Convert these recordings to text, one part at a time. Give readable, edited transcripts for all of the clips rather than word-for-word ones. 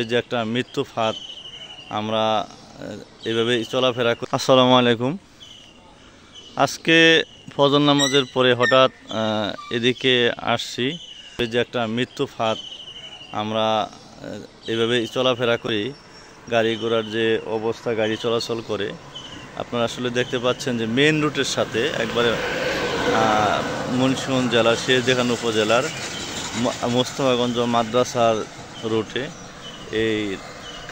এই যে একটা মৃত্যু ফাঁদ আমরা এইভাবে চলাফেরা করি। আসসালামু আলাইকুম। আজকে ফজর নামাজের পরে হঠাৎ এদিকে আসছি। এই যে একটা মৃত্যু ফাঁদ আমরা এইভাবে চলাফেরা করি। গাড়ি ঘোড়ার যে অবস্থা, গাড়ি চলাচল করে আপনারা আসলে দেখতে পাচ্ছেন যে মেন রুটের সাথে একবারে মুন্সিগঞ্জ জেলার শেরজাহান উপজেলার মোস্তফাগঞ্জ মাদ্রাসার রুটে এই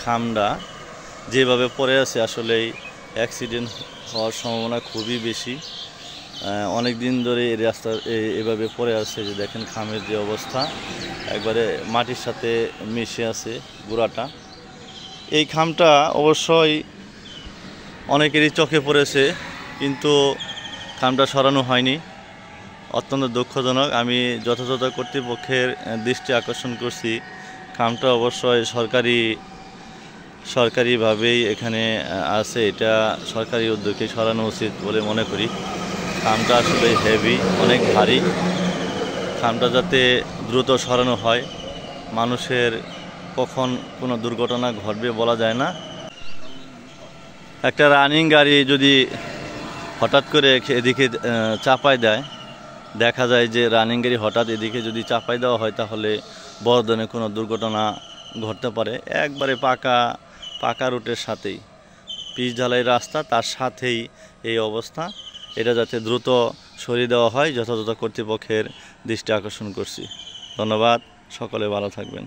খামটা যেভাবে পড়ে আছে আসলেই অ্যাক্সিডেন্ট হওয়ার সম্ভাবনা খুবই বেশি। অনেক দিন ধরে এই রাস্তা এভাবে পড়ে আছে, যে দেখেন খামের যে অবস্থা একবারে মাটির সাথে মিশে আছে গোড়াটা। এই খামটা অবশ্যই অনেকেরই চোখে পড়েছে, কিন্তু খামটা সরানো হয়নি, অত্যন্ত দুঃখজনক। আমি যথাযথ কর্তৃপক্ষের দৃষ্টি আকর্ষণ করছি, খামটা অবশ্যই সরকারিভাবেই এখানে আছে, এটা সরকারি উদ্যোগে সরানো উচিত বলে মনে করি। খামটা আসলে হেভি, অনেক ভারী। খামটা যাতে দ্রুত সরানো হয়, মানুষের কখন কোনো দুর্ঘটনা ঘটবে বলা যায় না। একটা রানিং গাড়ি যদি হঠাৎ করে এদিকে চাপায় দেয়, দেখা যায় যে রানিং গাড়ি হঠাৎ এদিকে যদি চাপাই দেওয়া হয় তাহলে বড় ধরনের কোনো দুর্ঘটনা ঘটতে পারে। একবারে পাকা রুটের সাথেই পিচ ঢালাই রাস্তা, তার সাথেই এই অবস্থা। এটা যাতে দ্রুত সরিয়ে দেওয়া হয় যথাযথ কর্তৃপক্ষের দৃষ্টি আকর্ষণ করছি। ধন্যবাদ, সকলে ভালো থাকবেন।